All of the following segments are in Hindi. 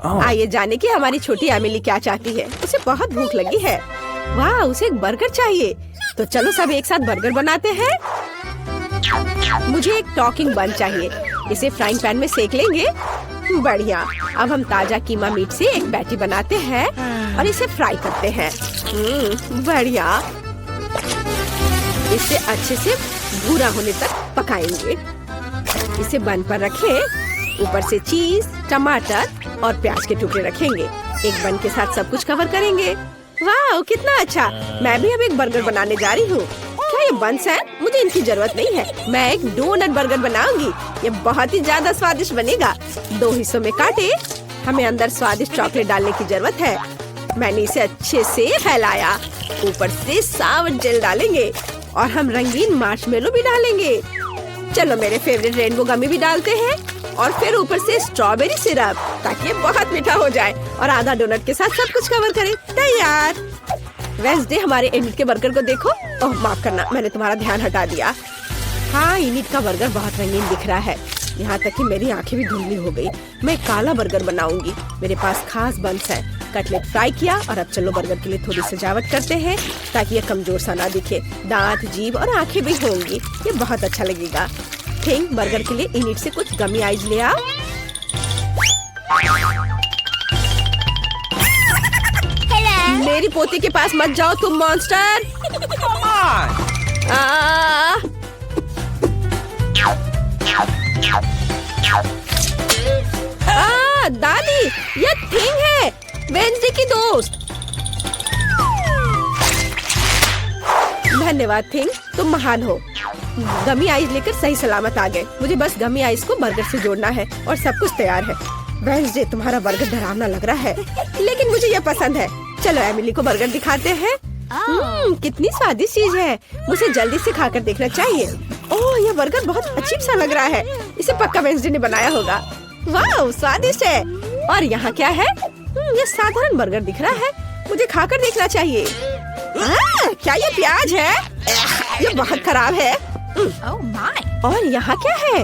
आइए जाने की हमारी छोटी एमिली क्या चाहती है। उसे बहुत भूख लगी है। वाह, उसे एक बर्गर चाहिए। तो चलो सब एक साथ बर्गर बनाते हैं। मुझे एक टॉकिंग बन चाहिए। इसे फ्राइंग पैन में सेक लेंगे। बढ़िया। अब हम ताजा कीमा मीट से एक पैटी बनाते हैं और इसे फ्राई करते हैं। बढ़िया। इसे अच्छे से भूरा होने तक पकाएंगे। इसे बन पर रखें। ऊपर से चीज, टमाटर और प्याज के टुकड़े रखेंगे। एक बन के साथ सब कुछ कवर करेंगे। वाह, कितना अच्छा। मैं भी अब एक बर्गर बनाने जा रही हूँ। क्या ये बंस है? मुझे इनकी जरूरत नहीं है। मैं एक डोनट बर्गर बनाऊंगी। ये बहुत ही ज्यादा स्वादिष्ट बनेगा। 2 हिस्सों में काटे। हमें अंदर स्वादिष्ट चॉकलेट डालने की जरूरत है। मैंने इसे अच्छे से फैलाया। ऊपर से सावर जेल डालेंगे और हम रंगीन मार्शमेलो भी डालेंगे। चलो मेरे फेवरेट रेनबो गमी भी डालते हैं और फिर ऊपर से स्ट्रॉबेरी सिरप, ताकि ये बहुत मीठा हो जाए। और आधा डोनट के साथ सब कुछ कवर करें। तैयार। वेंसडे, हमारे इनिट के बर्गर को देखो। ओह माफ करना, मैंने तुम्हारा ध्यान हटा दिया। हाँ, इनिट का बर्गर बहुत रंगीन दिख रहा है। यहाँ तक कि मेरी आंखें भी धुंधली हो गई। मैं काला बर्गर बनाऊंगी। मेरे पास खास बंस है। कटलेट फ्राई किया और अब चलो बर्गर के लिए थोड़ी सजावट करते हैं ताकि ये कमजोर सा ना दिखे। दांत, जीभ और आंखें भी होंगी। ये बहुत अच्छा लगेगा। थिंक, बर्गर के लिए इनिट से कुछ गमी आइज ले आओ। मेरी पोती के पास मत जाओ तुम मॉन्स्टर। दादी, ये थिंग है, वेंसडे की दोस्त। धन्यवाद थिंग, तुम महान हो। गमी आइस लेकर सही सलामत आ गए। मुझे बस गमी आइस को बर्गर से जोड़ना है और सब कुछ तैयार है। वेंसडे, तुम्हारा बर्गर डरावना लग रहा है, लेकिन मुझे ये पसंद है। चलो एमिली को बर्गर दिखाते हैं। कितनी स्वादिष्ट चीज है। मुझे जल्दी से खाकर देखना चाहिए। ओह, ये बर्गर बहुत अजीब सा लग रहा है। इसे पक्का वेंसडे ने बनाया होगा। वाह, स्वादिष्ट है। और यहाँ क्या है? ये साधारण बर्गर दिख रहा है। मुझे खाकर देखना चाहिए। क्या ये प्याज है? ये बहुत खराब है। और यहाँ क्या है?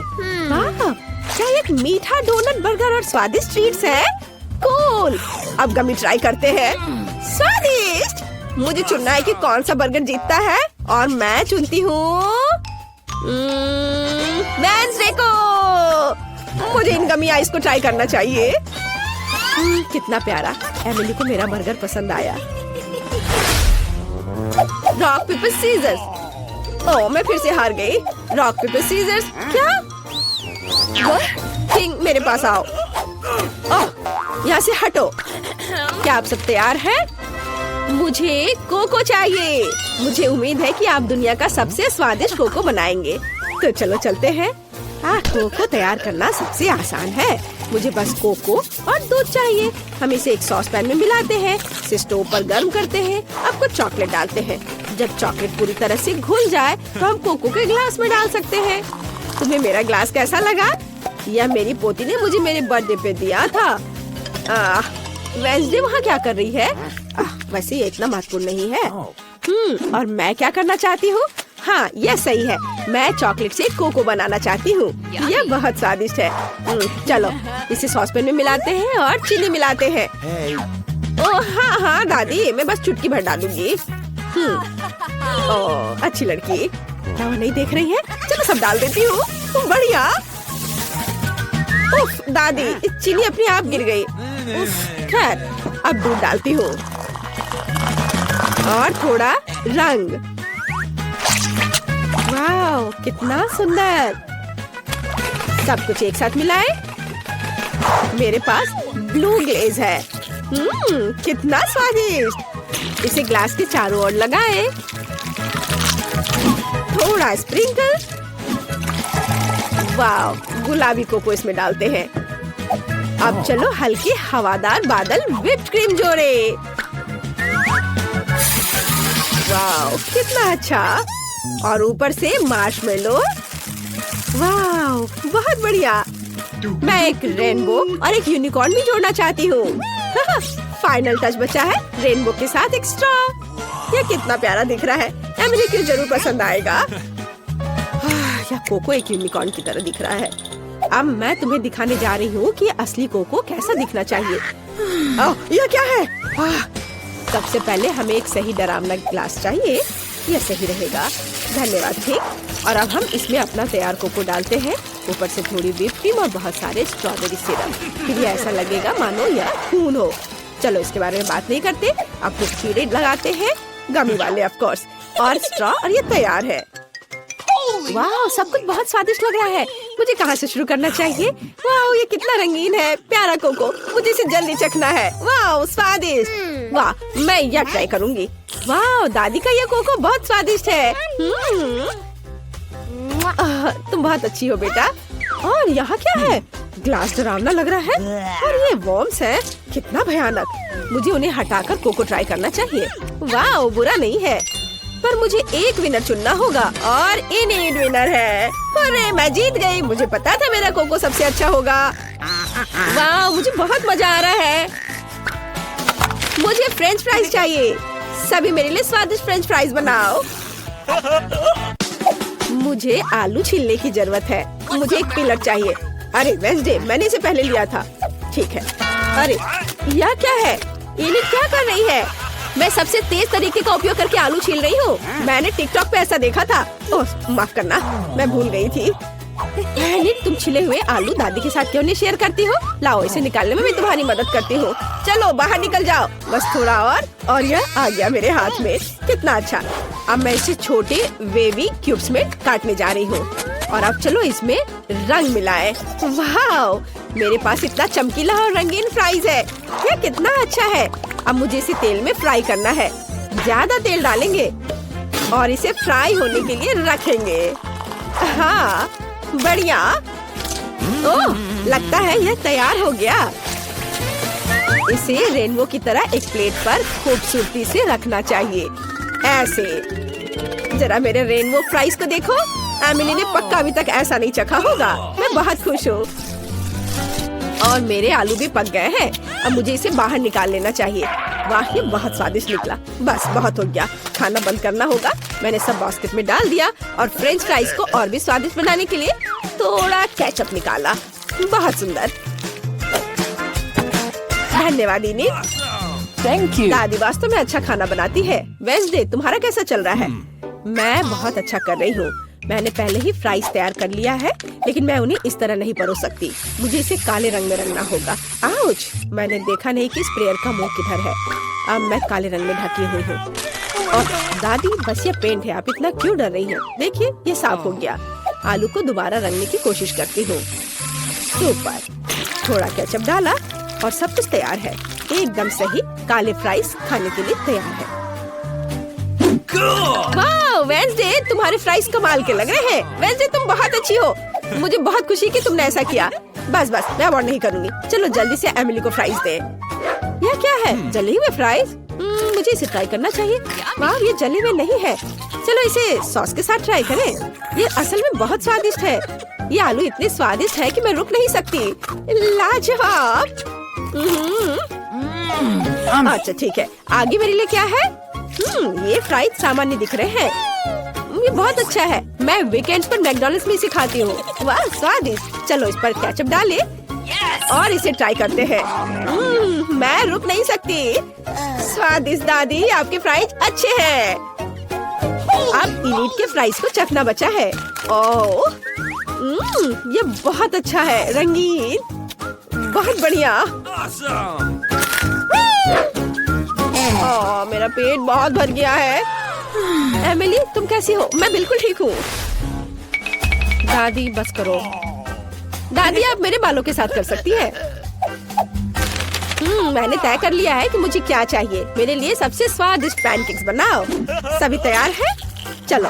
क्या एक मीठा डोनट बर्गर और स्वादिष्ट ट्रीट्स है? कूल। अब गमी ट्राई करते हैं। स्वादिष्ट। मुझे चुनना है कि कौन सा बर्गर जीतता है और मैं चुनती हूँ वेंसडे को। मुझे इन गमी आइस को ट्राई करना चाहिए। कितना प्यारा। एमिली को मेरा बर्गर पसंद आया। Rock paper seizures. ओह, मैं फिर से हार गई। Rock paper scissors. क्या? थिंग, मेरे पास आओ। ओह, यहाँ से हटो। क्या आप सब तैयार हैं? मुझे कोको चाहिए। मुझे उम्मीद है कि आप दुनिया का सबसे स्वादिष्ट कोको बनाएंगे। तो चलो चलते हैं। कोको तैयार करना सबसे आसान है। मुझे बस कोको और दूध चाहिए। हम इसे एक सॉस पैन में मिलाते हैं। इसे स्टोव पर गर्म करते हैं। अब कुछ चॉकलेट डालते हैं। जब चॉकलेट पूरी तरह से घुल जाए तो हम कोको के ग्लास में डाल सकते हैं। तुम्हें मेरा ग्लास कैसा लगा? यह मेरी पोती ने मुझे मेरे बर्थडे पे दिया था। वेंसडे वहाँ क्या कर रही है? वैसे ये इतना महत्वपूर्ण नहीं है। और मैं क्या करना चाहती हूँ? हाँ, यह सही है। मैं चॉकलेट से कोको बनाना चाहती हूँ। यह बहुत स्वादिष्ट है। चलो इसे सॉस पैन में मिलाते हैं और चीनी मिलाते हैं। ओह हाँ दादी, मैं बस चुटकी भर डालूंगी। ओह, अच्छी लड़की। क्या वो नहीं देख रही है? चलो सब डाल देती हूँ। बढ़िया। उफ, दादी, चीनी अपने आप गिर गई। खैर, अब दूध डालती हूँ और थोड़ा रंग। वाह, कितना सुंदर। सब कुछ एक साथ मिलाएं। मेरे पास ब्लू ग्लेज है। कितना स्वादिष्ट। इसे ग्लास के चारों ओर लगाएं। थोड़ा स्प्रिंकल। वाह, गुलाबी कोको इसमें डालते हैं। अब चलो हल्के हवादार बादल व्हिप्ड क्रीम जोड़े। वाह, कितना अच्छा। और ऊपर से मार्शमेलो। वाह, बहुत बढ़िया। मैं एक रेनबो और एक यूनिकॉर्न भी जोड़ना चाहती हूँ। फाइनल टच बचा है, रेनबो के साथ एक स्ट्रॉ। ये कितना प्यारा दिख रहा है। एमिली को जरूर पसंद आएगा। या कोको एक यूनिकॉर्न की तरह दिख रहा है। अब मैं तुम्हें दिखाने जा रही हूँ कि असली कोको कैसा दिखना चाहिए। यह क्या है? सबसे पहले हमें एक सही डरावना ग्लास चाहिए। यह सही रहेगा, धन्यवाद। ठीक, और अब हम इसमें अपना तैयार कोको डालते हैं, ऊपर से थोड़ी व्हिप क्रीम और बहुत सारे स्ट्रॉबेरी सिरप। फिर ये ऐसा लगेगा मानो यह खून हो। चलो इसके बारे में बात नहीं करते, अब कुछ कीड़े लगाते हैं, गमी वाले ऑफ कोर्स, और स्ट्रॉ, और ये तैयार है। वाह, सब कुछ बहुत स्वादिष्ट लग रहा है। मुझे कहाँ से शुरू करना चाहिए? वाह, ये कितना रंगीन है, प्यारा कोको। मुझे इसे जल्दी चखना है। वाह, स्वादिष्ट। वाह, मैं यह ट्राई करूंगी। वाह, दादी का यह कोको बहुत स्वादिष्ट है। तुम बहुत अच्छी हो बेटा। और यहाँ क्या है? ग्लास डरावना लग रहा है, और ये वॉर्म्स है, कितना भयानक। मुझे उन्हें हटाकर कोको ट्राई करना चाहिए। वाह, बुरा नहीं है, पर मुझे एक विनर चुनना होगा, और इनएड विनर है। अरे मैं जीत गई, मुझे पता था मेरा कोको सबसे अच्छा होगा। वाह, मुझे बहुत मजा आ रहा है। मुझे फ्रेंच फ्राइज चाहिए, सभी मेरे लिए स्वादिष्ट फ्रेंच फ्राइज बनाओ। मुझे आलू छीलने की जरूरत है, मुझे एक पिलर चाहिए। अरे वेंसडे, मैंने इसे पहले लिया था। ठीक है। अरे यह क्या है? इन्हें क्या कर रही है? मैं सबसे तेज तरीके का उपयोग करके आलू छील रही हूँ। मैंने टिकटॉक पे ऐसा देखा था। ओह माफ करना, मैं भूल गई थी। तुम छिले हुए आलू दादी के साथ क्यों नहीं शेयर करती हो? लाओ, इसे निकालने में मैं तुम्हारी मदद करती हूँ। चलो बाहर निकल जाओ, बस थोड़ा और यह आ गया मेरे हाथ में। कितना अच्छा। अब मैं इसे छोटे वेवी क्यूब्स में काटने जा रही हूँ, और अब चलो इसमें रंग मिलाएं। वाह, मेरे पास इतना चमकीला और रंगीन फ्राइज है। यह कितना अच्छा है। अब मुझे इसे तेल में फ्राई करना है। ज्यादा तेल डालेंगे और इसे फ्राई होने के लिए रखेंगे। हाँ, बढ़िया। ओह, लगता है यह तैयार हो गया। इसे रेनबो की तरह एक प्लेट पर खूबसूरती से रखना चाहिए, ऐसे। जरा मेरे रेनबो फ्राइज को देखो। एमिली ने पक्का अभी तक ऐसा नहीं चखा होगा। मैं बहुत खुश हूँ। और मेरे आलू भी पक गए हैं। अब मुझे इसे बाहर निकाल लेना चाहिए। वाह, ये बहुत स्वादिष्ट निकला। बस बहुत हो गया, खाना बंद करना होगा। मैंने सब बास्केट में डाल दिया, और फ्रेंच फ्राइज को और भी स्वादिष्ट बनाने के लिए थोड़ा केचप निकाला। बहुत सुंदर, धन्यवाद इनी। Thank you. दादी वास्तव में अच्छा खाना बनाती है। वेंसडे, तुम्हारा कैसा चल रहा है? मैं बहुत अच्छा कर रही हूँ। मैंने पहले ही फ्राइज तैयार कर लिया है, लेकिन मैं उन्हें इस तरह नहीं परोस सकती। मुझे इसे काले रंग में रंगना होगा। आउच! मैंने देखा नहीं कि स्प्रेयर का मुंह किधर है। अब मैं काले रंग में ढकी हुई हूँ। और दादी, बस ये पेंट है, आप इतना क्यों डर रही हैं? देखिए, ये साफ हो गया। आलू को दोबारा रंगने की कोशिश करती हूँ। सुपर। थोड़ा केचप डाला और सब कुछ तैयार है। एकदम सही, काले फ्राइज खाने के लिए तैयार है। वाह वेंसडे, तुम्हारे फ्राइज कमाल के लग रहे हैं। वेंसडे, तुम बहुत अच्छी हो। मुझे बहुत खुशी कि तुमने ऐसा किया। बस मैं अवॉर्ड नहीं करूँगी। चलो जल्दी से एमिली को फ्राइज दे। यह क्या है? जले हुए फ्राइज? मुझे इसे ट्राई करना चाहिए। वाह, ये जले हुए नहीं है। चलो इसे सॉस के साथ ट्राई करें। ये असल में बहुत स्वादिष्ट है। ये आलू इतने स्वादिष्ट है कि मैं रुक नहीं सकती। लाजवाब। अच्छा ठीक है, आगे मेरे लिए क्या है? ये फ्राइज सामान्य दिख रहे हैं। ये बहुत अच्छा है। मैं वीकेंड्स पर मैकडॉनल्ड्स में इसे खाती हूँ। वाह स्वादिष्ट। चलो इस पर केचप डालें और इसे ट्राई करते हैं। मैं रुक नहीं सकती। स्वादिष्ट दादी, आपके फ्राइज अच्छे हैं। अब इलीट के फ्राइज को चखना बचा है। ओह, ये बहुत अच्छा है, रंगीन, बहुत बढ़िया। मेरा पेट बहुत भर गया है। एमिली, तुम कैसी हो? मैं बिल्कुल ठीक हूँ। दादी बस करो। दादी, आप मेरे बालों के साथ कर सकती है। मैंने तय कर लिया है कि मुझे क्या चाहिए। मेरे लिए सबसे स्वादिष्ट पैनकेक्स बनाओ। सभी तैयार है? चलो।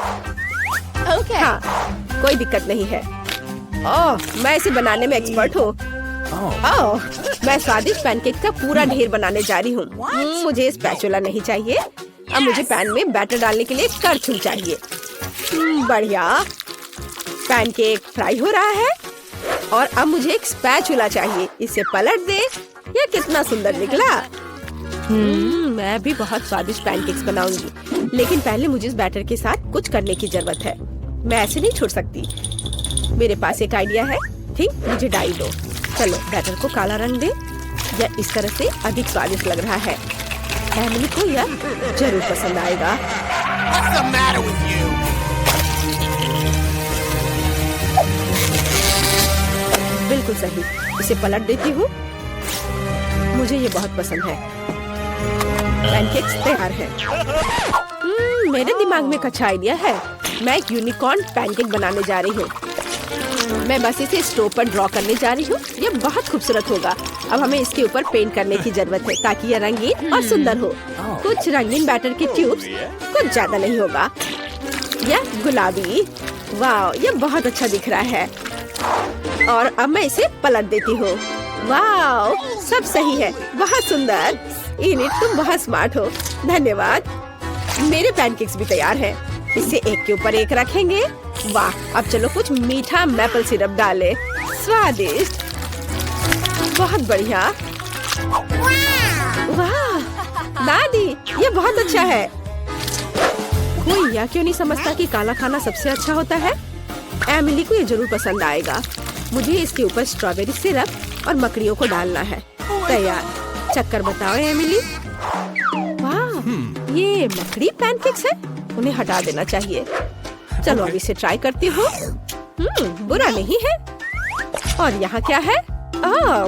हाँ, कोई दिक्कत नहीं है। ओह, मैं इसे बनाने में एक्सपर्ट हूँ। ओह, मैं स्वादिष्ट पैनकेक का पूरा ढेर बनाने जा रही हूँ। मुझे स्पैचुला नहीं चाहिए। अब मुझे पैन में बैटर डालने के लिए करछुल चाहिए। बढ़िया। पैनकेक फ्राई हो रहा है और अब मुझे एक स्पैचुला चाहिए। इसे पलट दे। ये कितना सुंदर निकला। मैं भी बहुत स्वादिष्ट पैनकेक्स बनाऊंगी, लेकिन पहले मुझे इस बैटर के साथ कुछ करने की जरूरत है। मैं ऐसे नहीं छोड़ सकती। मेरे पास एक आइडिया है। एनीथिंग, मुझे डाई दो। चलो बैटर को काला रंग दे। यह इस तरह से अधिक स्वादिष्ट लग रहा है। एमिली को यह जरूर पसंद आएगा। What's the matter with you? बिल्कुल सही। इसे पलट देती हूँ। मुझे ये बहुत पसंद है। पैनकेक्स तैयार है। मेरे दिमाग में एक अच्छा आइडिया है। मैं एक यूनिकॉर्न पैनकेक बनाने जा रही हूँ। मैं बस इसे स्टोव पर ड्रॉ करने जा रही हूँ। ये बहुत खूबसूरत होगा। अब हमें इसके ऊपर पेंट करने की जरूरत है ताकि यह रंगीन और सुंदर हो। कुछ रंगीन बैटर के ट्यूब्स, कुछ ज्यादा नहीं होगा। यह गुलाबी, वाह, यह बहुत अच्छा दिख रहा है। और अब मैं इसे पलट देती हूँ। वाह, सब सही है, बहुत सुंदर। इनिट, तुम बहुत स्मार्ट हो। धन्यवाद। मेरे पैनकेक्स भी तैयार हैं। इसे एक के ऊपर एक रखेंगे। वाह, अब चलो कुछ मीठा मैपल सिरप डालें। स्वादिष्ट, बहुत बढ़िया। वाह दादी, ये बहुत अच्छा है। कोई यह क्यों नहीं समझता कि काला खाना सबसे अच्छा होता है? एमिली को ये जरूर पसंद आएगा। मुझे इसके ऊपर स्ट्रॉबेरी सिरप और मकड़ियों को डालना है। तैयार। चक्कर बताओ एमिली। वाह, ये मकड़ी पैनकेक्स है। उन्हें हटा देना चाहिए। चलो अब इसे ट्राई करती हूँ। बुरा नहीं है। और यहाँ क्या है?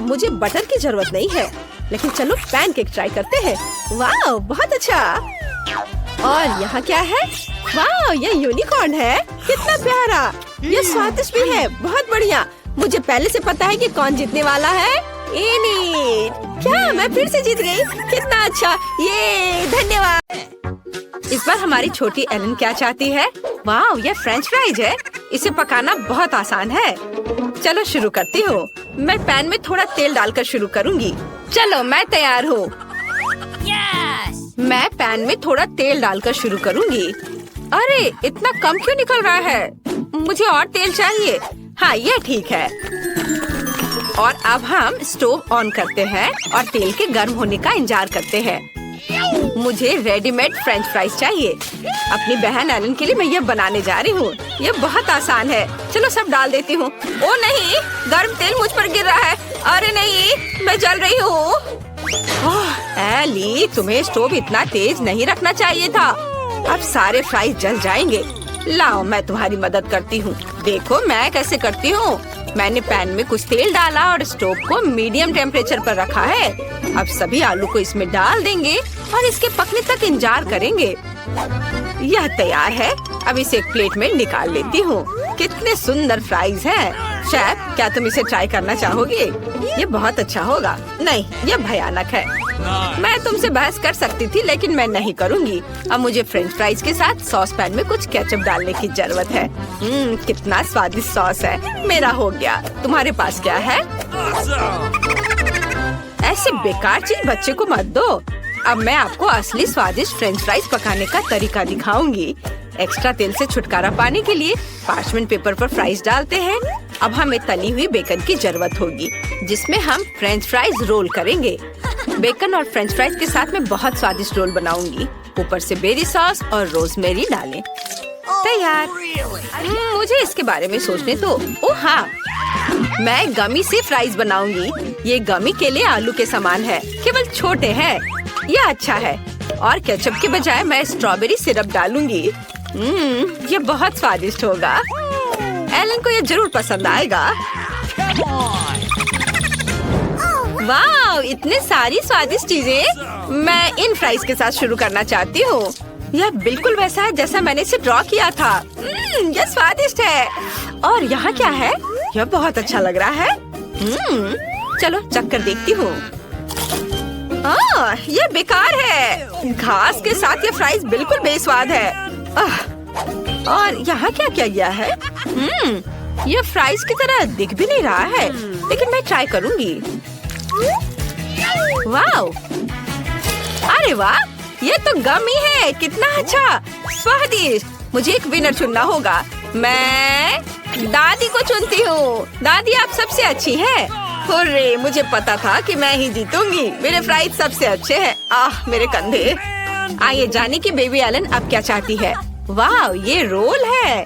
मुझे बटर की जरूरत नहीं है, लेकिन चलो पैनकेक ट्राई करते हैं। वाह, बहुत अच्छा। और यहाँ क्या है? वाह, ये यूनिकॉर्न है। कितना प्यारा। ये स्वादिष्ट भी है। बहुत बढ़िया। मुझे पहले से पता है कि कौन जीतने वाला है। इनिट, क्या मैं फिर से जीत गई? कितना अच्छा। ये धन्यवाद। इस बार हमारी छोटी एलन क्या चाहती है? वाह, ये फ्रेंच फ्राइज है। इसे पकाना बहुत आसान है। चलो शुरू करती हूँ। मैं पैन में थोड़ा तेल डालकर शुरू करूँगी। चलो मैं तैयार हूँ। मैं पैन में थोड़ा तेल डालकर शुरू करूँगी। अरे इतना कम क्यों निकल रहा है? मुझे और तेल चाहिए। हाँ, ये ठीक है। और अब हम स्टोव ऑन करते हैं और तेल के गर्म होने का इंतजार करते हैं। मुझे रेडीमेड फ्रेंच फ्राइज चाहिए। अपनी बहन एलन के लिए मैं ये बनाने जा रही हूँ। ये बहुत आसान है। चलो सब डाल देती हूँ। ओ नहीं, गर्म तेल मुझ पर गिर रहा है। अरे नहीं, मैं जल रही हूँ। एली, तुम्हें स्टोव इतना तेज नहीं रखना चाहिए था। अब सारे फ्राइज जल जाएंगे। लाओ, मैं तुम्हारी मदद करती हूँ। देखो मैं कैसे करती हूँ। मैंने पैन में कुछ तेल डाला और स्टोव को मीडियम टेम्परेचर पर रखा है। अब सभी आलू को इसमें डाल देंगे और इसके पकने तक इंतजार करेंगे। यह तैयार है। अब इसे एक प्लेट में निकाल लेती हूँ। कितने सुंदर फ्राइज हैं। शेफ, क्या तुम इसे ट्राई करना चाहोगे? ये बहुत अच्छा होगा। नहीं, ये भयानक है। मैं तुमसे बहस कर सकती थी, लेकिन मैं नहीं करूँगी। अब मुझे फ्रेंच फ्राइज के साथ सॉस पैन में कुछ केचप डालने की जरूरत है। कितना स्वादिष्ट सॉस है। मेरा हो गया। तुम्हारे पास क्या है? ऐसी बेकार चीज बच्चे को मत दो। अब मैं आपको असली स्वादिष्ट फ्रेंच फ्राइज पकाने का तरीका दिखाऊंगी। एक्स्ट्रा तेल से छुटकारा पाने के लिए पार्चमेंट पेपर पर फ्राइज डालते हैं। अब हमें तली हुई बेकन की जरूरत होगी, जिसमें हम फ्रेंच फ्राइज रोल करेंगे। बेकन और फ्रेंच फ्राइज के साथ मैं बहुत स्वादिष्ट रोल बनाऊंगी। ऊपर से बेरी सॉस और रोजमेरी डालें। तैयार। मुझे इसके बारे में सोचने दो। ओह हाँ, मैं गमी से फ्राइज बनाऊंगी। ये गमी के लिए आलू के समान है, केवल छोटे हैं। यह अच्छा है। और केचप के बजाय मैं स्ट्रॉबेरी सिरप डालूंगी। ये बहुत स्वादिष्ट होगा। एलन को ये जरूर पसंद आएगा। वाह, इतने सारी स्वादिष्ट चीजें। मैं इन फ्राइज के साथ शुरू करना चाहती हूँ। यह बिल्कुल वैसा है जैसा मैंने इसे ड्रॉ किया था। यह स्वादिष्ट है। और यहाँ क्या है? यह बहुत अच्छा लग रहा है। चलो चक्कर देखती हूँ। यह बेकार है। घास के साथ ये फ्राइज बिल्कुल बेस्वाद है। और यहाँ क्या किया गया है? यह फ्राइज की तरह दिख भी नहीं रहा है, लेकिन मैं ट्राई करूँगी। वाह, अरे वाह, ये तो गमी है। कितना अच्छा, स्वादिष्ट। मुझे एक विनर चुनना होगा। मैं दादी को चुनती हूँ। दादी, आप सबसे अच्छी हैं। हुर्रे, मुझे पता था कि मैं ही जीतूंगी। मेरे फ्राइज सबसे अच्छे हैं। मेरे कंधे। आइए जाने की बेबी एलन अब क्या चाहती है। वाह, ये रोल है।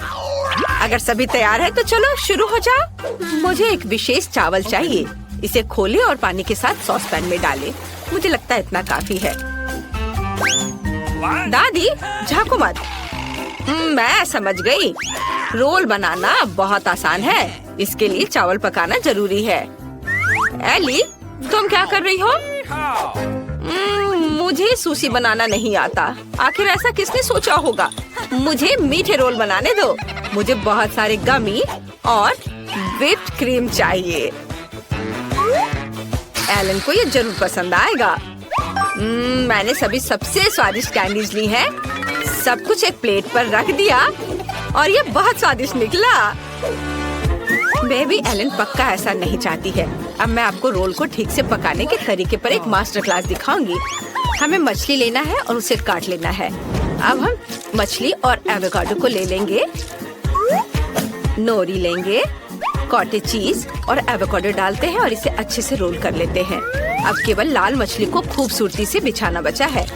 अगर सभी तैयार है तो चलो शुरू हो जाओ। मुझे एक विशेष चावल चाहिए। इसे खोले और पानी के साथ सॉस पैन में डालें। मुझे लगता है इतना काफी है। दादी झाँको मत। मैं समझ गई। रोल बनाना बहुत आसान है। इसके लिए चावल पकाना जरूरी है। एली, तुम क्या कर रही हो? मुझे सुशी बनाना नहीं आता। आखिर ऐसा किसने सोचा होगा? मुझे मीठे रोल बनाने दो। मुझे बहुत सारे गमी और व्हिप्ड क्रीम चाहिए। एलन को ये जरूर पसंद आएगा। मैंने सभी सबसे स्वादिष्ट कैंडीज ली हैं। सब कुछ एक प्लेट पर रख दिया और ये बहुत स्वादिष्ट निकला। बेबी एलन पक्का ऐसा नहीं चाहती है। अब मैं आपको रोल को ठीक से पकाने के तरीके पर एक मास्टर क्लास दिखाऊंगी। हमें मछली लेना है और उसे काट लेना है। अब हम मछली और एवोकाडो को ले लेंगे। नोरी लेंगे, कॉटेज चीज और एवोकाडो डालते हैं और इसे अच्छे से रोल कर लेते हैं। अब केवल लाल मछली को खूबसूरती से बिछाना बचा है।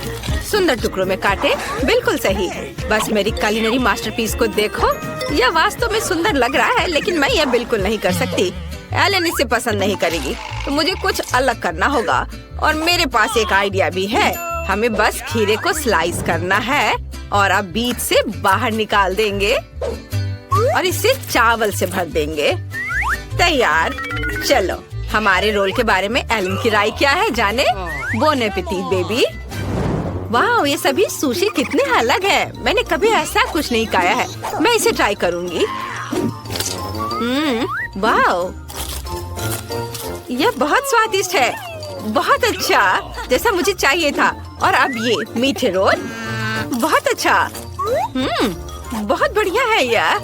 सुंदर टुकड़ों में काटे। बिल्कुल सही। बस मेरी कुलिनरी मास्टरपीस को देखो। यह वास्तव में सुंदर लग रहा है, लेकिन मैं यह बिल्कुल नहीं कर सकती। एलन इसे पसंद नहीं करेगी, तो मुझे कुछ अलग करना होगा। और मेरे पास एक आइडिया भी है। हमें बस खीरे को स्लाइस करना है और अब बीच से बाहर निकाल देंगे और इसे चावल से भर देंगे। तैयार। चलो, हमारे रोल के बारे में एलन की राय क्या है जाने? Bone appétit baby. वाह, ये सभी सुशी कितने अलग है। मैंने कभी ऐसा कुछ नहीं खाया है। मैं इसे ट्राई करूंगी। वाह, यह बहुत स्वादिष्ट है। बहुत अच्छा, जैसा मुझे चाहिए था। और अब ये मीठे रोल। बहुत अच्छा। बहुत बढ़िया है यह।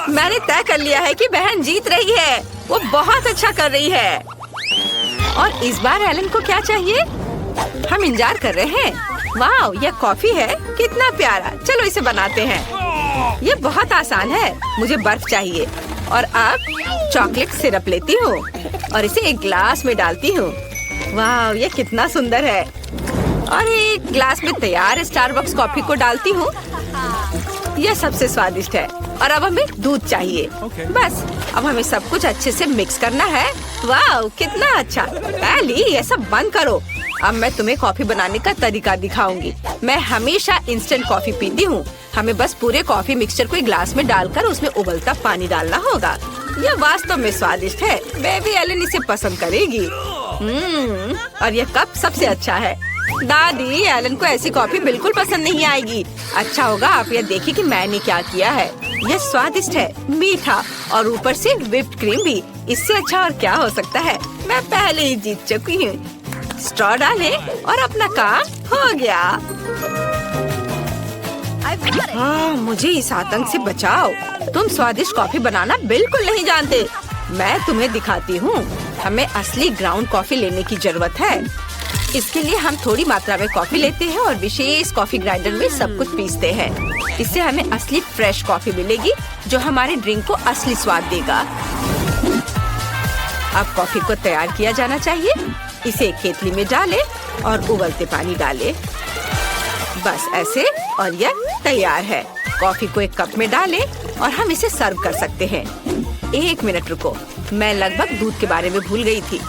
मैंने तय कर लिया है कि बहन जीत रही है। वो बहुत अच्छा कर रही है। और इस बार एलन को क्या चाहिए? हम इंतजार कर रहे हैं। वाह, यह कॉफी है। कितना प्यारा। चलो इसे बनाते हैं। यह बहुत आसान है। मुझे बर्फ चाहिए और अब चॉकलेट सिरप लेती हूँ और इसे एक ग्लास में डालती हूँ। वाह, यह कितना सुंदर है। और एक ग्लास में तैयार स्टारबक्स कॉफी को डालती हूँ। यह सबसे स्वादिष्ट है। और अब हमें दूध चाहिए। बस अब हमें सब कुछ अच्छे से मिक्स करना है। वाह, कितना अच्छा। एली, ये सब बंद करो। अब मैं तुम्हें कॉफी बनाने का तरीका दिखाऊंगी। मैं हमेशा इंस्टेंट कॉफी पीती हूँ। हमें बस पूरे कॉफी मिक्सचर को एक ग्लास में डालकर उसमें उबलता पानी डालना होगा। यह वास्तव में स्वादिष्ट है। बेबी एलन इसे पसंद करेगी। और यह कप सबसे अच्छा है। दादी, एलन को ऐसी कॉफी बिल्कुल पसंद नहीं आएगी। अच्छा होगा आप यह देखिए कि मैंने क्या किया है। यह स्वादिष्ट है, मीठा और ऊपर से व्हिप्ड क्रीम भी। इससे अच्छा और क्या हो सकता है। मैं पहले ही जीत चुकी हूँ। स्ट्रॉ डालें और अपना काम हो गया। मुझे इस आतंक से बचाओ। तुम स्वादिष्ट कॉफी बनाना बिल्कुल नहीं जानते। मैं तुम्हें दिखाती हूँ। हमें असली ग्राउंड कॉफी लेने की जरूरत है। इसके लिए हम थोड़ी मात्रा में कॉफी लेते हैं और विशेष कॉफी ग्राइंडर में सब कुछ पीसते हैं। इससे हमें असली फ्रेश कॉफी मिलेगी जो हमारे ड्रिंक को असली स्वाद देगा। अब कॉफी को तैयार किया जाना चाहिए। इसे केतली में डालें और उबलते पानी डालें। बस ऐसे और यह तैयार है। कॉफी को एक कप में डालें और हम इसे सर्व कर सकते हैं। 1 मिनट रुको, मैं लगभग दूध के बारे में भूल गई थी।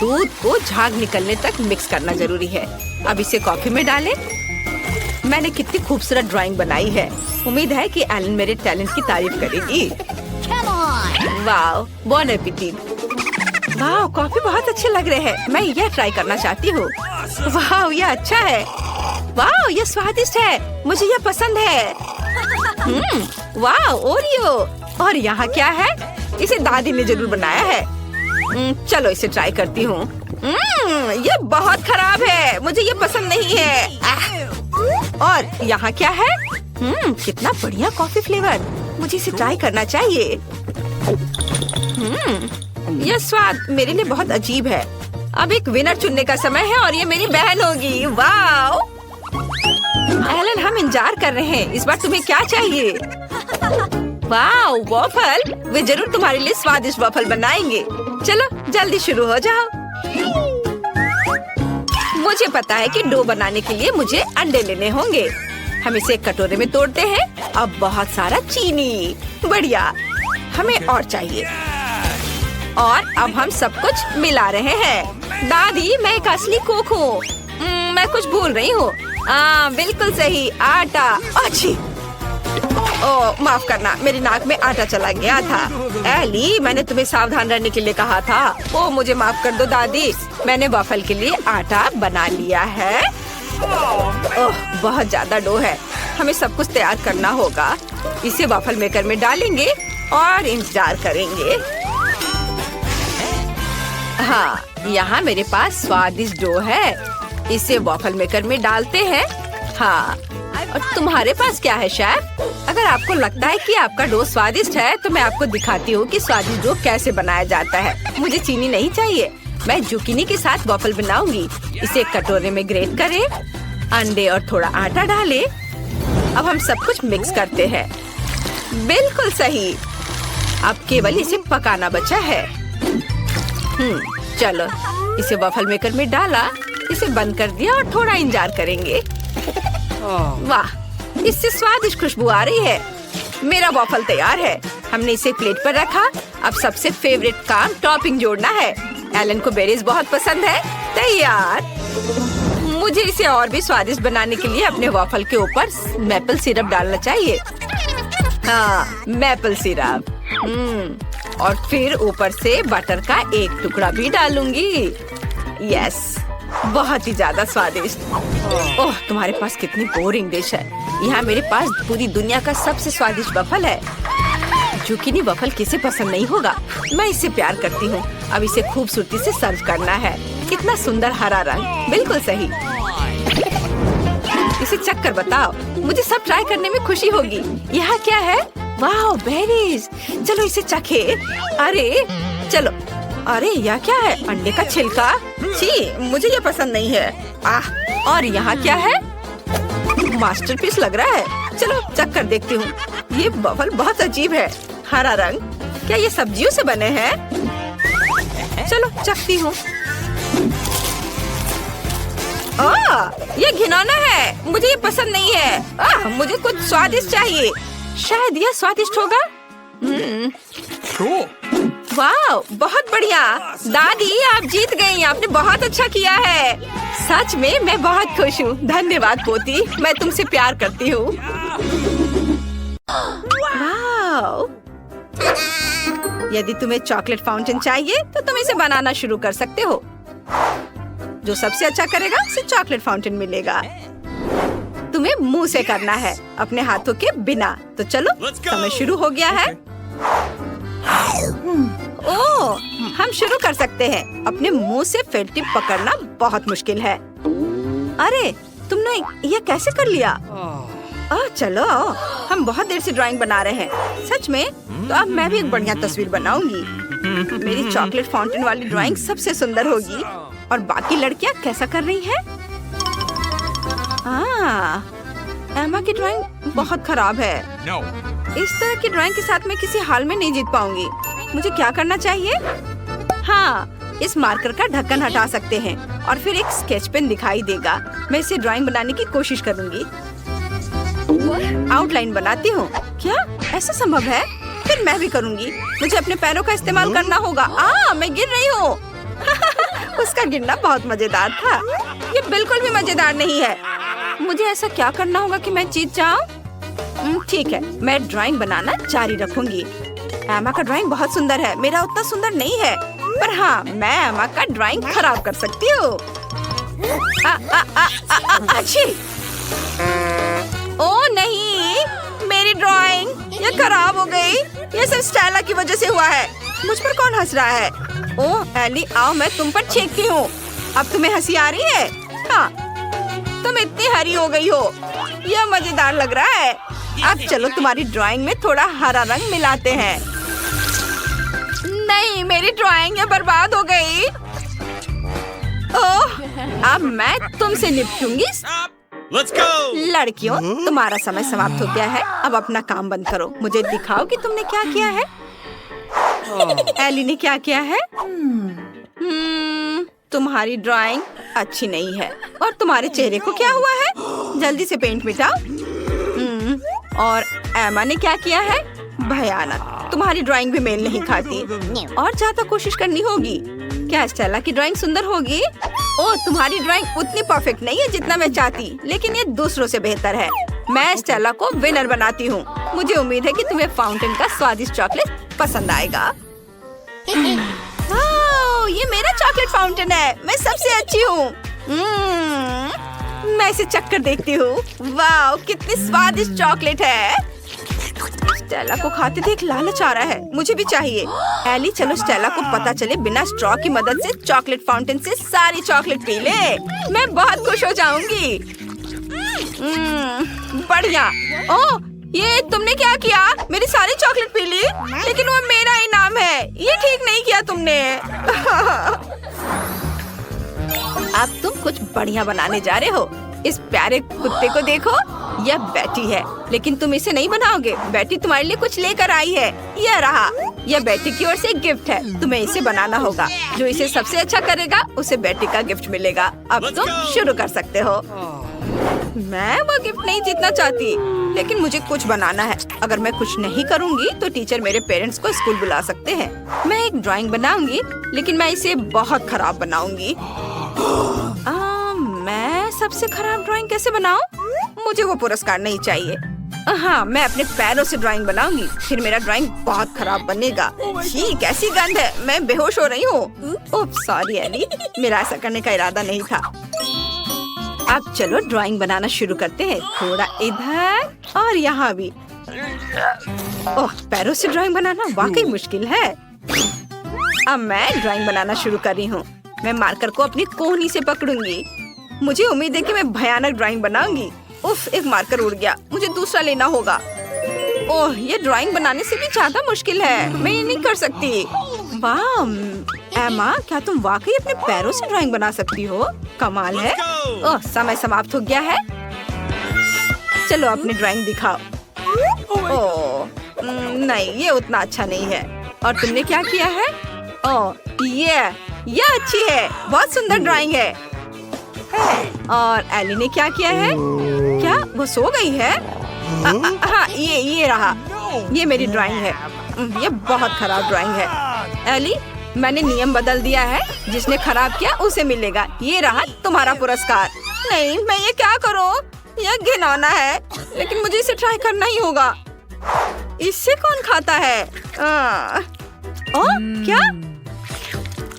दूध को झाग निकलने तक मिक्स करना जरूरी है। अब इसे कॉफी में डालें। मैंने कितनी खूबसूरत ड्राइंग बनाई है। उम्मीद है कि एलन मेरे टैलेंट की तारीफ करेगी। वाह, बोन एपेटिट। वाह, कॉफी बहुत अच्छे लग रहे हैं। मैं यह ट्राई करना चाहती हूँ। वाह, यह अच्छा है। वाह, यह स्वादिष्ट है। मुझे यह पसंद है। वाह, ओरियो। और यहाँ क्या है? इसे दादी ने जरूर बनाया है। चलो इसे ट्राई करती हूँ। यह बहुत खराब है। मुझे यह पसंद नहीं है। और यहाँ क्या है? कितना बढ़िया कॉफी फ्लेवर। मुझे इसे ट्राई करना चाहिए। यह स्वाद मेरे लिए बहुत अजीब है। अब एक विनर चुनने का समय है और ये मेरी बहन होगी। वाह एलन, हम इंतजार कर रहे हैं। इस बार तुम्हें क्या चाहिए? वाह, वॉफल। वे जरूर तुम्हारे लिए स्वादिष्ट वॉफल बनाएंगे। चलो जल्दी शुरू हो जाओ। मुझे पता है कि डो बनाने के लिए मुझे अंडे लेने होंगे। हम इसे एक कटोरे में तोड़ते हैं। अब बहुत सारा चीनी, बढ़िया। हमें और चाहिए। और अब हम सब कुछ मिला रहे हैं। दादी, मैं एक असली कुक हूँ। मैं कुछ भूल रही हूँ। बिल्कुल सही, आटा। अच्छी, ओह माफ करना, मेरी नाक में आटा चला गया था। एली, मैंने तुम्हें सावधान रहने के लिए कहा था। ओह मुझे माफ कर दो दादी, मैंने वॉफल के लिए आटा बना लिया है। ओह बहुत ज्यादा डो है, हमें सब कुछ तैयार करना होगा। इसे वॉफल मेकर में डालेंगे और इंतजार करेंगे। हाँ, यहाँ मेरे पास स्वादिष्ट डो है। इसे वॉफल मेकर में डालते हैं। हाँ, और तुम्हारे पास क्या है शेफ? अगर आपको लगता है कि आपका डो स्वादिष्ट है तो मैं आपको दिखाती हूँ कि स्वादिष्ट डो कैसे बनाया जाता है। मुझे चीनी नहीं चाहिए, मैं जुकीनी के साथ वॉफल बनाऊंगी। इसे एक कटोरे में ग्रेट करें, अंडे और थोड़ा आटा डालें। अब हम सब कुछ मिक्स करते हैं। बिल्कुल सही, अब केवल इसे पकाना बचा है। चलो, इसे वॉफल मेकर में डाला, इसे बंद कर दिया और थोड़ा इंतजार करेंगे। वाह, इससे स्वादिष्ट खुशबू आ रही है। मेरा वॉफल तैयार है। हमने इसे प्लेट पर रखा। अब सबसे फेवरेट काम टॉपिंग जोड़ना है। एलन को बेरीज बहुत पसंद है। तैयार। मुझे इसे और भी स्वादिष्ट बनाने के लिए अपने वॉफल के ऊपर मैपल सिरप डालना चाहिए। हाँ, मैपल सिरप। और फिर ऊपर से बटर का एक टुकड़ा भी डालूंगी। यस, बहुत ही ज्यादा स्वादिष्ट। ओह, तुम्हारे पास कितनी बोरिंग डिश है। यहाँ मेरे पास पूरी दुनिया का सबसे स्वादिष्ट वफल है। जुकीनी वफल किसे पसंद नहीं होगा। मैं इससे प्यार करती हूँ। अब इसे खूबसूरती से सर्व करना है। कितना सुंदर हरा रंग, बिल्कुल सही। इसे चख कर बताओ, मुझे सब ट्राई करने में खुशी होगी। यहाँ क्या है? वाह, बेरीज। चलो इसे चखे। अरे चलो। अरे यह क्या है? अंडे का छिलका। छी, मुझे ये पसंद नहीं है। और यहाँ क्या है? मास्टरपीस लग रहा है। चलो चख कर देखती हूँ। ये वफल बहुत अजीब है। हरा रंग, क्या ये सब्जियों से बने हैं? चलो चखती हूँ। ये घिनौना है, मुझे ये पसंद नहीं है। मुझे कुछ स्वादिष्ट चाहिए। शायद यह स्वादिष्ट होगा। वाह, बहुत बढ़िया। दादी, आप जीत गई। आपने बहुत अच्छा किया है। सच में मैं बहुत खुश हूँ। धन्यवाद पोती, मैं तुमसे प्यार करती हूँ। वाह। यदि तुम्हें चॉकलेट फाउंटेन चाहिए तो तुम इसे बनाना शुरू कर सकते हो। जो सबसे अच्छा करेगा उसे चॉकलेट फाउंटेन मिलेगा। तुम्हें मुंह से करना है, अपने हाथों के बिना। तो चलो, समय शुरू हो गया है। ओह, हम शुरू कर सकते हैं। अपने मुंह से फेल्ट टिप पकड़ना बहुत मुश्किल है। अरे, तुमने ये कैसे कर लिया? चलो, हम बहुत देर से ड्राइंग बना रहे हैं। सच में? तो अब मैं भी एक बढ़िया तस्वीर बनाऊंगी। मेरी चॉकलेट फाउंटेन वाली ड्राइंग सबसे सुंदर होगी। और बाकी लड़कियां कैसा कर रही हैं? एमा की ड्राइंग बहुत खराब है। इस तरह की ड्राइंग के साथ मैं किसी हाल में नहीं जीत पाऊंगी। मुझे क्या करना चाहिए? हाँ, इस मार्कर का ढक्कन हटा सकते हैं और फिर एक स्केच पेन दिखाई देगा। मैं इसे ड्राइंग बनाने की कोशिश करूंगी। आउटलाइन बनाती हूँ। क्या ऐसा संभव है? फिर मैं भी करूंगी। मुझे अपने पैरों का इस्तेमाल करना होगा। मैं गिर रही हूँ। उसका गिरना बहुत मजेदार था। ये बिल्कुल भी मजेदार नहीं है। मुझे ऐसा क्या करना होगा कि मैं जीत जाऊँ? ठीक है, मैं ड्राइंग बनाना जारी रखूंगी। एमा का ड्राइंग बहुत सुंदर है। मेरा उतना सुंदर नहीं है, पर हाँ, मैं एमा का ड्राइंग खराब कर सकती हूँ। अच्छी। ओह नहीं, मेरी ड्राइंग ये खराब हो गई। ये सब स्टेला की वजह से हुआ है। मुझ पर कौन हंस रहा है? ओह एली, आओ मैं तुम पर छींकती हूँ। अब तुम्हें हंसी आ रही है? हाँ, तुम इतनी हरी हो गई हो। यह मजेदार लग रहा है। अब चलो तुम्हारी ड्राइंग में थोड़ा हरा रंग मिलाते हैं। नहीं, मेरी ड्राइंग ये बर्बाद हो गई। ओह, अब मैं तुमसे निपटूंगी। Let's go! लड़कियों, तुम्हारा समय समाप्त हो गया है। अब अपना काम बंद करो। मुझे दिखाओ कि तुमने क्या किया है। एली ने क्या किया है? तुम्हारी ड्राइंग अच्छी नहीं है। और तुम्हारे चेहरे को क्या हुआ है? जल्दी से पेंट मिटाओ। और एमा ने क्या किया है? भयानक। तुम्हारी ड्राइंग भी मेल नहीं खाती। और ज्यादा कोशिश करनी होगी। क्या स्टेला की ड्राइंग सुंदर होगी? ओह, तुम्हारी ड्राइंग उतनी परफेक्ट नहीं है जितना मैं चाहती, लेकिन ये दूसरों से बेहतर है। मैं स्टेला को विनर बनाती हूँ। मुझे उम्मीद है कि तुम्हें फाउंटेन का स्वादिष्ट चॉकलेट पसंद आएगा। ओह, ये मेरा चॉकलेट फाउंटेन है। मैं सबसे अच्छी हूँ। मैं इसे चक्कर देखती हूँ। वाह, कितनी स्वादिष्ट चॉकलेट है। स्टेला को खाते देख लालच आ रहा है। मुझे भी चाहिए। एली, चलो स्टेला को पता चले बिना स्ट्रॉ की मदद से चॉकलेट फाउंटेन से सारी चॉकलेट पी ले। मैं बहुत खुश हो जाऊंगी। बढ़िया। ओह, ये तुमने क्या किया? मेरी सारी चॉकलेट पी ली? लेकिन वो मेरा इनाम है। ये ठीक नहीं किया तुमने। अब तुम कुछ बढ़िया बनाने जा रहे हो। इस प्यारे कुत्ते को देखो, यह बैटी है, लेकिन तुम इसे नहीं बनाओगे। बैटी तुम्हारे लिए कुछ लेकर आई है। यह रहा। यह बैटी की ओर से एक गिफ्ट है। तुम्हें इसे बनाना होगा। जो इसे सबसे अच्छा करेगा उसे बैटी का गिफ्ट मिलेगा। अब तुम शुरू कर सकते हो। मैं वो गिफ्ट नहीं जीतना चाहती, लेकिन मुझे कुछ बनाना है। अगर मैं कुछ नहीं करूँगी तो टीचर मेरे पेरेंट्स को स्कूल बुला सकते हैं। मैं एक ड्राइंग बनाऊंगी, लेकिन मैं इसे बहुत खराब बनाऊंगी। मैं सबसे खराब ड्राइंग कैसे बनाऊं? मुझे वो पुरस्कार नहीं चाहिए। हाँ, मैं अपने पैरों से ड्राइंग बनाऊंगी। फिर मेरा ड्राइंग बहुत खराब बनेगा। छी, कैसी गंध है। मैं बेहोश हो रही हूँ। ओह, सॉरी एली, मेरा ऐसा करने का इरादा नहीं था। अब चलो ड्राइंग बनाना शुरू करते हैं। थोड़ा इधर और यहाँ भी। ओह, पैरों से ड्राइंग बनाना वाकई मुश्किल है। अब मैं ड्राइंग बनाना शुरू कर रही हूँ। मैं मार्कर को अपनी कोहनी से पकड़ूंगी। मुझे उम्मीद है कि मैं भयानक ड्राइंग बनाऊंगी। उफ, एक मार्कर उड़ गया। मुझे दूसरा लेना होगा। ओह, ये ड्राइंग बनाने से भी ज्यादा मुश्किल है। मैं ये नहीं कर सकती। वाह एमा, क्या तुम वाकई अपने पैरों से ड्राइंग बना सकती हो? कमाल है। ओह, समय समाप्त हो गया है। चलो अपनी ड्राइंग दिखाओ। ओह, नहीं, ये उतना अच्छा नहीं है। और तुमने क्या किया है? ओह, ये अच्छी है। बहुत सुंदर ड्राइंग है। और एली ने क्या किया है? क्या वो सो गई है? हाँ, ये रहा। ये मेरी ड्राइंग है। ये बहुत खराब ड्राइंग है। एली, मैंने नियम बदल दिया है। जिसने खराब किया उसे मिलेगा। ये रहा तुम्हारा पुरस्कार। नहीं, मैं ये क्या करूँ? यह घिनौना है, लेकिन मुझे इसे ट्राई करना ही होगा। इससे कौन खाता है? ओह, क्या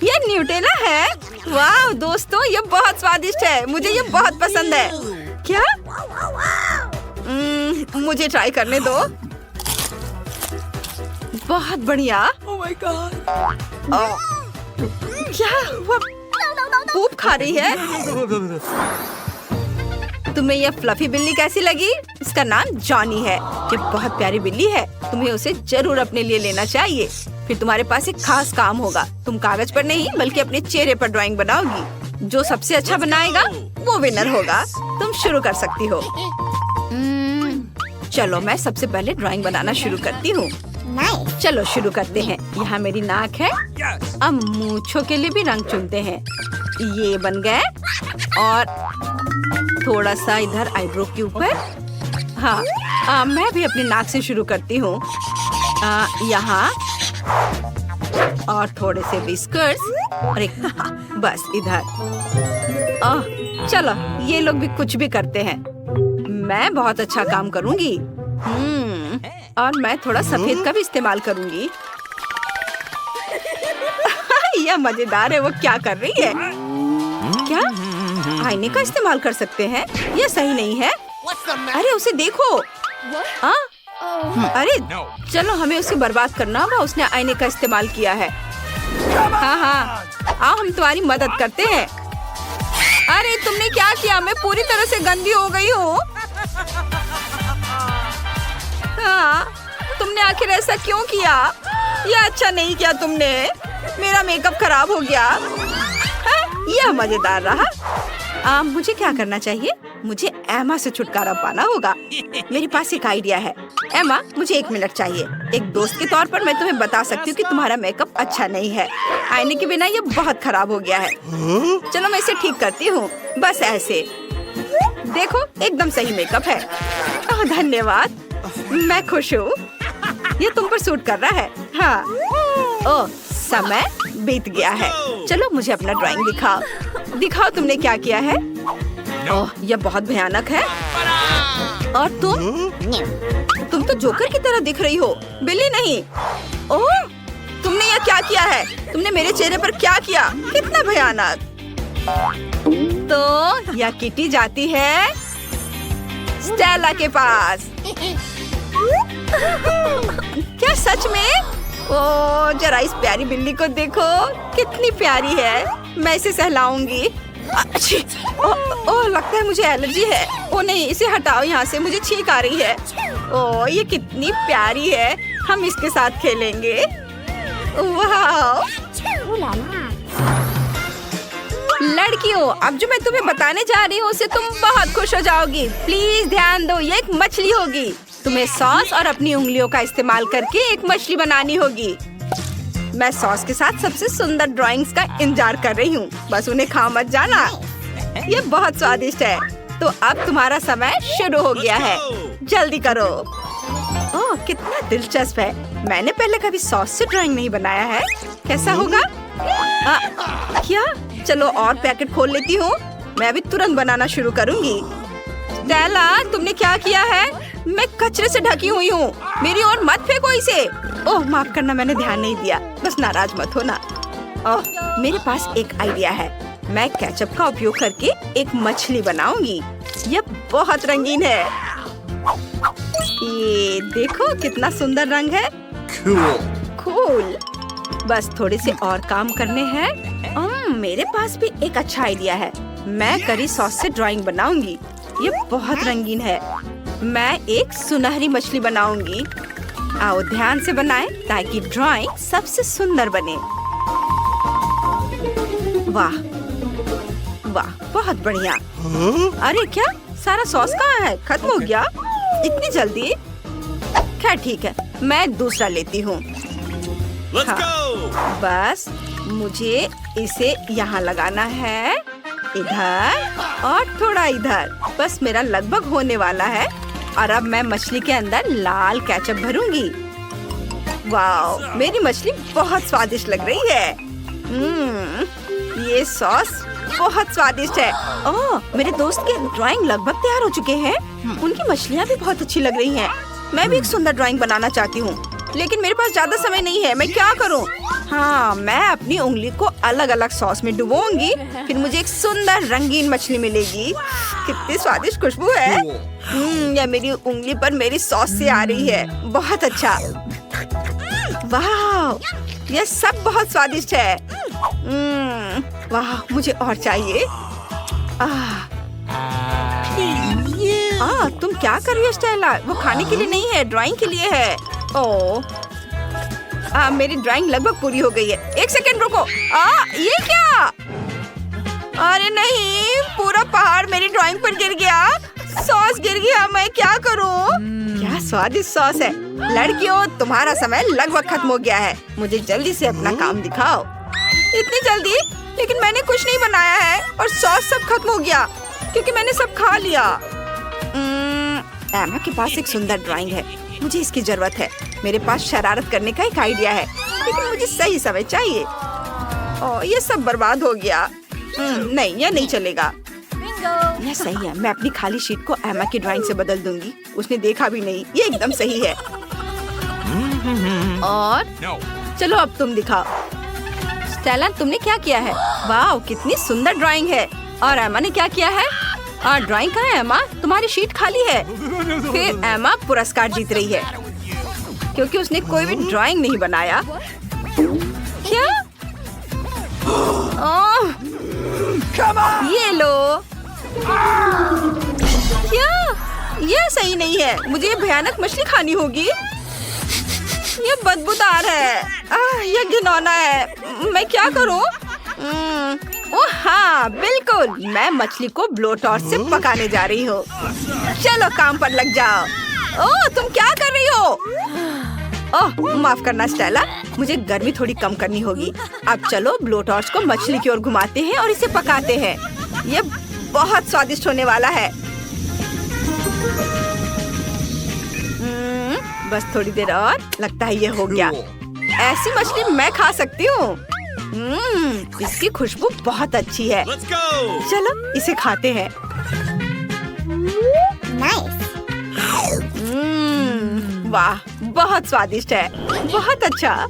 ये न्यूटेला है? वाह दोस्तों, ये बहुत स्वादिष्ट है। मुझे ये बहुत पसंद है। क्या? मुझे ट्राई करने दो। बहुत बढ़िया। Oh my God. क्या वो पूप खा रही है? तुम्हें यह फ्लफी बिल्ली कैसी लगी? इसका नाम जॉनी है। ये बहुत प्यारी बिल्ली है। तुम्हें उसे जरूर अपने लिए लेना चाहिए। फिर तुम्हारे पास एक खास काम होगा। तुम कागज पर नहीं बल्कि अपने चेहरे पर ड्राइंग बनाओगी। जो सबसे अच्छा बनाएगा वो विनर होगा। तुम शुरू कर सकती हो। चलो मैं सबसे पहले ड्राइंग बनाना शुरू करती हूँ। चलो शुरू करते हैं। यहाँ मेरी नाक है। अब मूंछों के लिए भी रंग चुनते हैं। ये बन गए। और थोड़ा सा इधर आईब्रो के ऊपर। हाँ, मैं भी अपनी नाक से शुरू करती हूँ। यहाँ और थोड़े से बिस्कट्स और एक बस इधर। चलो ये लोग भी कुछ भी करते हैं। मैं बहुत अच्छा काम करूँगी। और मैं थोड़ा सफेद का भी इस्तेमाल करूँगी। यह मजेदार है। वो क्या कर रही है? क्या आईने का इस्तेमाल कर सकते हैं? यह सही नहीं है। अरे उसे देखो। अरे चलो हमें उसे बर्बाद करना होगा। उसने आईने का इस्तेमाल किया है। हाँ, आओ हम तुम्हारी मदद करते हैं। अरे तुमने क्या किया? मैं पूरी तरह से गंदी हो गई हूँ। हाँ, तुमने आखिर ऐसा क्यों किया? यह अच्छा नहीं किया तुमने। मेरा मेकअप खराब हो गया। यह मजेदार रहा। मुझे क्या करना चाहिए? मुझे एमा से छुटकारा पाना होगा। मेरे पास एक आइडिया है। एमा, मुझे 1 मिनट चाहिए। एक दोस्त के तौर पर मैं तुम्हें बता सकती हूँ कि तुम्हारा मेकअप अच्छा नहीं है। आईने के बिना ये बहुत खराब हो गया है। चलो मैं इसे ठीक करती हूँ। बस ऐसे देखो, एकदम सही मेकअप है। धन्यवाद। मैं खुश हूँ। ये तुम पर सूट कर रहा है। हाँ। ओह, समय बीत गया है। चलो मुझे अपना ड्राइंग दिखाओ। दिखाओ तुमने क्या किया है। ओह, यह बहुत भयानक है। और तुम तो जोकर की तरह दिख रही हो, बिल्ली नहीं। ओह, तुमने यह क्या किया है? तुमने मेरे चेहरे पर क्या किया? कितना भयानक। तो यह किटी जाती है स्टेला के पास। क्या सच में? ओह, जरा इस प्यारी बिल्ली को देखो, कितनी प्यारी है। मैं इसे सहलाऊंगी। ओह, लगता है मुझे एलर्जी है। ओह नहीं, इसे हटाओ यहाँ से, मुझे छींक आ रही है। ओह, ये कितनी प्यारी है। हम इसके साथ खेलेंगे। वाह! लड़कियों, अब जो मैं तुम्हें बताने जा रही हूँ उससे तुम बहुत खुश हो जाओगी। प्लीज ध्यान दो, ये एक मछली होगी। तुम्हें सॉस और अपनी उंगलियों का इस्तेमाल करके एक मछली बनानी होगी। मैं सॉस के साथ सबसे सुंदर ड्राइंग्स का इंतजार कर रही हूँ। बस उन्हें खा मत जाना। ये बहुत स्वादिष्ट है। तो अब तुम्हारा समय शुरू हो गया है। जल्दी करो। ओह, कितना दिलचस्प है। मैंने पहले कभी सॉस से ड्राइंग नहीं बनाया है। कैसा होगा? क्या? चलो और पैकेट खोल लेती हूँ। मैं अभी तुरंत बनाना शुरू करूँगी। स्टेला, तुमने क्या किया है? मैं कचरे से ढकी हुई हूँ। मेरी ओर मत फेंको इसे। ओह, माफ करना, मैंने ध्यान नहीं दिया। बस नाराज मत होना। ओह, मेरे पास एक आइडिया है। मैं केचप का उपयोग करके एक मछली बनाऊंगी। यह बहुत रंगीन है। ये देखो कितना सुंदर रंग है। कूल। बस थोड़े से और काम करने हैं। मेरे पास भी एक अच्छा आइडिया है। मैं करी सॉस से ड्राइंग बनाऊंगी। ये बहुत रंगीन है। मैं एक सुनहरी मछली बनाऊंगी। आओ ध्यान से बनाएं ताकि ड्राइंग सबसे सुंदर बने। वाह वाह, बहुत बढ़िया। अरे क्या, सारा सॉस कहाँ है? खत्म हो गया इतनी जल्दी? खैर ठीक है, मैं दूसरा लेती हूँ। हाँ, बस मुझे इसे यहाँ लगाना है, इधर और थोड़ा इधर। बस मेरा लगभग होने वाला है। और अब मैं मछली के अंदर लाल केचप भरूंगी। वाह, मेरी मछली बहुत स्वादिष्ट लग रही है। ये सॉस बहुत स्वादिष्ट है। ओह, मेरे दोस्त के ड्राइंग लगभग तैयार हो चुके हैं। उनकी मछलियाँ भी बहुत अच्छी लग रही हैं। मैं भी एक सुंदर ड्राइंग बनाना चाहती हूँ, लेकिन मेरे पास ज्यादा समय नहीं है। मैं क्या करूँ? हाँ, मैं अपनी उंगली को अलग अलग सॉस में डुबोऊंगी, फिर मुझे एक सुंदर रंगीन मछली मिलेगी। कितनी स्वादिष्ट खुशबू है। यह मेरी उंगली पर मेरी सॉस से आ रही है। बहुत अच्छा। वाह, यह सब बहुत स्वादिष्ट है। वाह, मुझे और चाहिए। तुम क्या कर रही हो स्टेला? वो खाने के लिए नहीं है, ड्राइंग के लिए है। ओह, मेरी ड्राइंग लगभग पूरी हो गई है। एक सेकंड रुको। ये क्या? अरे नहीं, पूरा पहाड़ मेरी ड्राइंग पर गिर गया। सॉस गिर गया। मैं क्या करूं? क्या स्वादिष्ट सॉस है। लड़कियों, तुम्हारा समय लगभग खत्म हो गया है। मुझे जल्दी से अपना काम दिखाओ। इतनी जल्दी? लेकिन मैंने कुछ नहीं बनाया है और सॉस सब खत्म हो गया क्योंकि मैंने सब खा लिया। एमा के पास एक सुंदर ड्राइंग है। मुझे इसकी जरूरत है। मेरे पास शरारत करने का एक आइडिया है, लेकिन मुझे सही समय चाहिए। ये सब बर्बाद हो गया। नहीं, यह नहीं चलेगा। यह सही है। मैं अपनी खाली शीट को एमा की ड्राइंग से बदल दूंगी। उसने देखा भी नहीं। ये एकदम सही है। और चलो अब तुम दिखाओ। स्टेला, तुमने क्या किया है? वाह, कितनी सुंदर ड्राइंग है। और एमा ने क्या किया है? ड्राइंग कहाँ है एमा? तुम्हारी शीट खाली है। फिर एमा पुरस्कार जीत रही है क्योंकि उसने कोई भी ड्राइंग नहीं बनाया। क्या? ये लो। क्या? यह सही नहीं है। मुझे ये भयानक मछली खानी होगी। ये बदबूदार है। यह घिनौना है। मैं क्या करूं? ओह हाँ, बिल्कुल। मैं मछली को ब्लो टॉर्च से पकाने जा रही हूँ। चलो काम पर लग जाओ। ओह, तुम क्या कर रही हो? ओह, माफ करना स्टेला, मुझे गर्मी थोड़ी कम करनी होगी। अब चलो ब्लो टॉर्च को मछली की ओर घुमाते हैं और इसे पकाते हैं। ये बहुत स्वादिष्ट होने वाला है। बस थोड़ी देर और, लगता है ये हो गया। ऐसी मछली मैं खा सकती हूँ। इसकी खुशबू बहुत अच्छी है। Let's go. चलो इसे खाते हैं। वाह, बहुत स्वादिष्ट है, बहुत अच्छा।